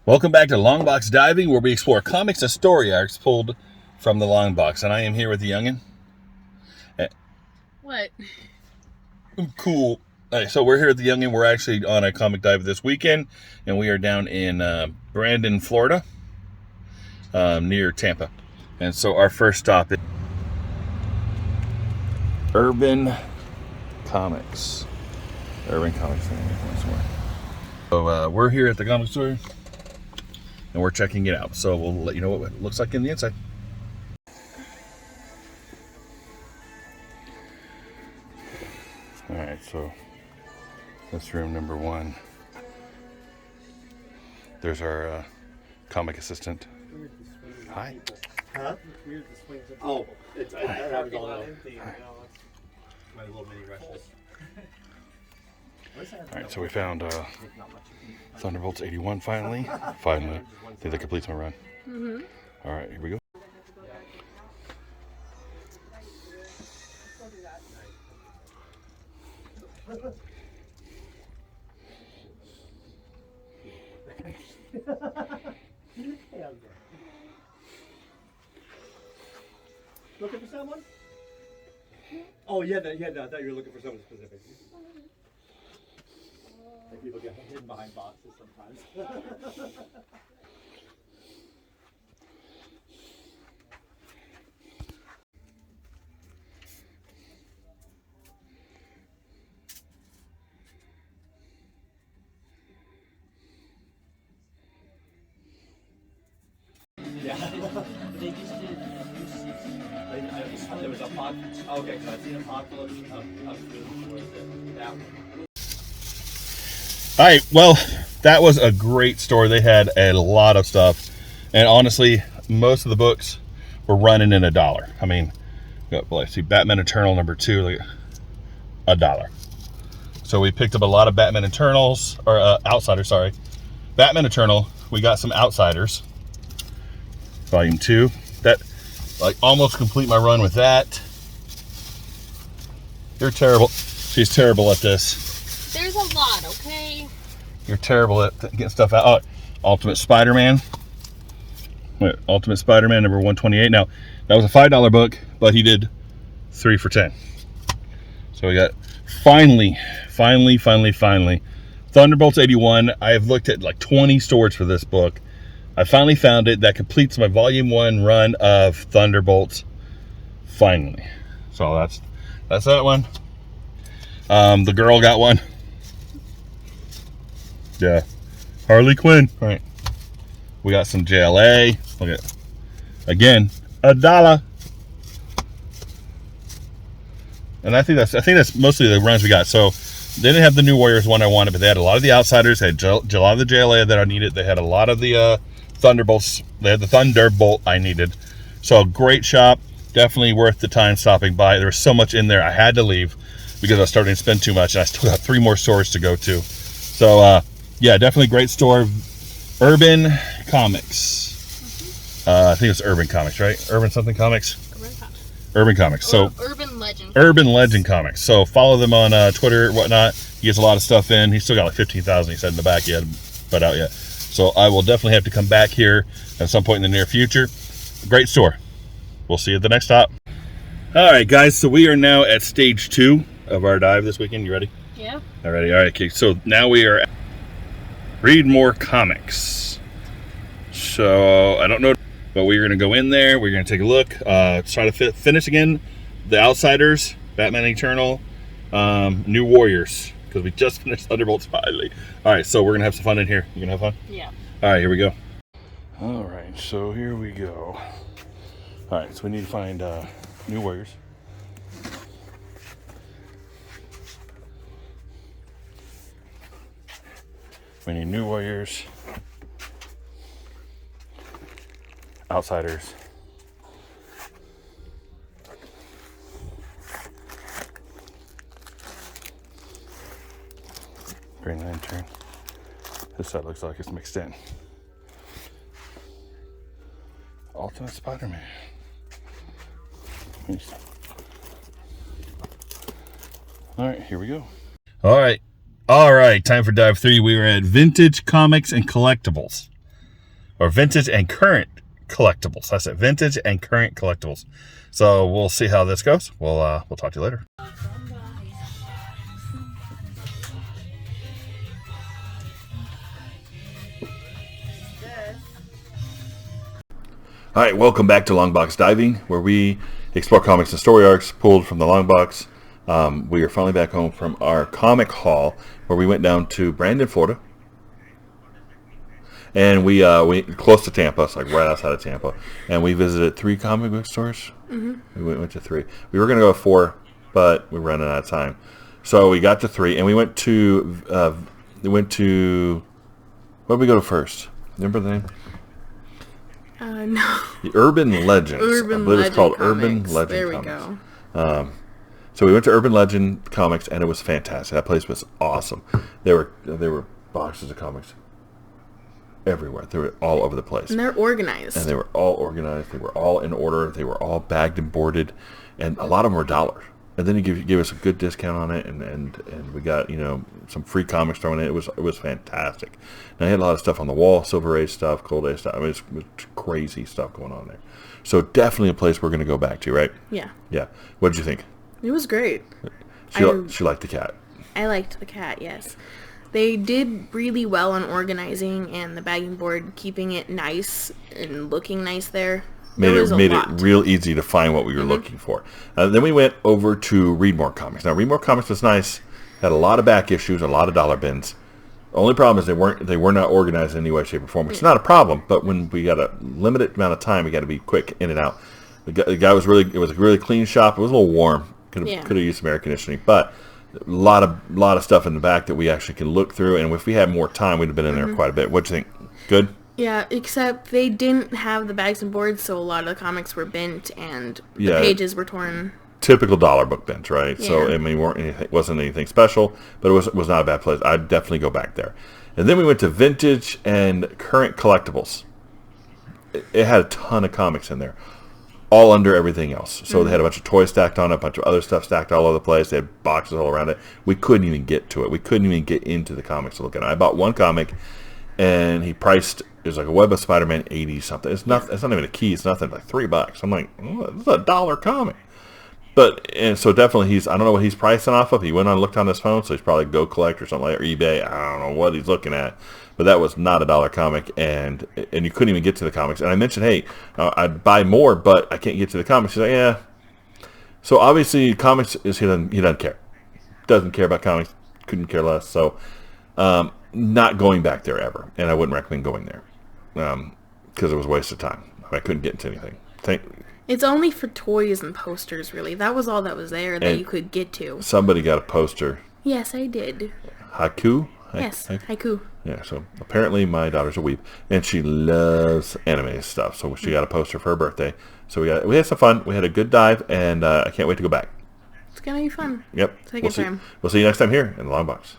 Welcome back to Longbox Diving, where we explore comics and story arcs pulled from the long box. And I am here with the youngin. What? Cool. All right, so we're here at the youngin. We're actually on a comic dive this weekend, and we are down in Brandon, Florida, near Tampa. And so our first stop is Urban Comics. Urban Comics. So we're here at the comic store, and we're checking it out. So we'll let you know what it looks like in the inside. All right, so that's room number 1. There's our comic assistant. Hi. Huh? Oh, it's I have it all out. My little mini rushes. All right, so we found Thunderbolts 81 finally. Finally. I think that completes my run. Mm-hmm. All right, here we go. Looking for someone? Oh, yeah, I thought you were looking for someone specific. Like people get hidden behind boxes sometimes. Yeah. They just did new season. There was a pod. Okay, so I've seen Apocalypse up through that one. All right, well, that was a great store. They had a lot of stuff. And honestly, most of the books were running in $1. I mean, let's see, Batman Eternal number 2, like $1. So we picked up a lot of Batman Eternals, or Outsiders, sorry. Batman Eternal, we got some Outsiders. Volume 2. That, like, almost complete my run with that. You're terrible. She's terrible at this. There's a lot, okay? You're terrible at getting stuff out. Oh, Ultimate Spider-Man. Wait, Ultimate Spider-Man number 128. Now, that was a $5 book, but he did 3 for $10. So we got finally, Thunderbolts 81. I have looked at like 20 stores for this book. I finally found it. That completes my volume 1 run of Thunderbolts. Finally. So that's that one. The girl got one. Yeah. Harley Quinn. All right. We got some JLA. Look at, again, $1. And I think that's mostly the runs we got. So they didn't have the New Warriors one I wanted, but they had a lot of the Outsiders. They had a lot of the JLA that I needed. They had a lot of the Thunderbolts. They had the Thunderbolt I needed. So great shop. Definitely worth the time stopping by. There was so much in there. I had to leave because I was starting to spend too much, and I still got 3 more stores to go to. So yeah, definitely great store. Urban Comics. I think it's Urban Comics, right? Urban something Comics. Urban Comics. So Urban Legend. Urban Legend Comics. So follow them on Twitter and whatnot. He gets a lot of stuff in. He's still got like 15,000. He said in the back. He hadn't put out yet. So I will definitely have to come back here at some point in the near future. Great store. We'll see you at the next stop. All right, guys. So we are now at stage 2 of our dive this weekend. You ready? Yeah. All right. Okay. So now we are. Read more comics. So I don't know, but we're gonna go in there. We're gonna take a look. Try to finish again the Outsiders, Batman Eternal, New Warriors, because we just finished Thunderbolts finally. All right, so we're gonna have some fun in here. You gonna have fun? Yeah. All right, here we go. All right, so here we go. All right, so we need to find New Warriors. We need New Warriors, Outsiders, Green Lantern. This side looks like it's mixed in. Ultimate Spider-Man. All right, here we go. All right, All right, time for dive 3. We were at Vintage Comics and Collectibles. Or Vintage and Current Collectibles. That's it. Vintage and Current Collectibles. So we'll see how this goes. We'll talk to you later. All right, welcome back to Longbox Diving, where we explore comics and story arcs pulled from the Longbox. We are finally back home from our comic haul, where we went down to Brandon, Florida, and we close to Tampa, so like right outside of Tampa, and we visited 3 comic book stores. Mm-hmm. We went to 3. We were going to go to 4, but we were running out of time, so we got to 3, and we went to where did we go to first? Remember the name? No. The Urban Legends. Urban I believe it's called Legend Urban Comics. Legend There we Comics. go. So we went to Urban Legend Comics, and it was fantastic. That place was awesome. There were boxes of comics everywhere. They were all over the place. And they're organized. And they were all organized. They were all in order. They were all bagged and boarded, and a lot of them were $1. And then he gave us a good discount on it, and we got some free comics thrown in. It was fantastic. And I had a lot of stuff on the wall, Silver Age stuff, Gold Age stuff. I mean, it was crazy stuff going on there. So definitely a place we're going to go back to, right? Yeah. Yeah. What did you think? It was great. She liked the cat. I liked the cat, yes. They did really well on organizing and the bagging board, keeping it nice and looking nice there. Made it real easy to find what we were looking for. Then we went over to Read More Comics. Now, Read More Comics was nice. Had a lot of back issues, a lot of dollar bins. The only problem is they were not organized in any way, shape, or form. It's not a problem, but when we got a limited amount of time, we got to be quick in and out. The guy was it was a really clean shop. It was a little warm. Could have used some air conditioning, but a lot of stuff in the back that we actually can look through. And if we had more time, we'd have been in there quite a bit. What'd you think? Good? Yeah, except they didn't have the bags and boards, so a lot of the comics were bent and the pages were torn. Typical dollar book bins, right? Yeah. So I mean, wasn't anything special, but it was not a bad place. I'd definitely go back there. And then we went to Vintage and Current Collectibles. It had a ton of comics in there, all under everything else. So they had a bunch of toys stacked on it, a bunch of other stuff stacked all over the place. They had boxes all around it. We couldn't even get to it. We couldn't even get into the comics to look at it. I bought one comic, and he priced, it was like a Web of Spider-Man 80 something. It's not even a key. It's nothing, like $3. I'm like, oh, this is a $1 comic. And so definitely I don't know what he's pricing off of. He went on and looked on his phone, so he's probably Go Collect or something like, or eBay. I don't know what he's looking at. But that was not a $1 comic, and you couldn't even get to the comics. And I mentioned, hey, I'd buy more, but I can't get to the comics. He's like, yeah. So obviously, comics he doesn't care. Doesn't care about comics. Couldn't care less. So not going back there ever, and I wouldn't recommend going there because it was a waste of time. I couldn't get into anything. It's only for toys and posters, really. That was all that was there that you could get to. Somebody got a poster. Yes, I did. Haiku? Yes, haiku. Yeah, so apparently my daughter's a weeb, and she loves anime stuff, so she got a poster for her birthday. So we had some fun. We had a good dive, and I can't wait to go back. It's going to be fun. Yep. Second time. We'll see you next time here in the Long Box.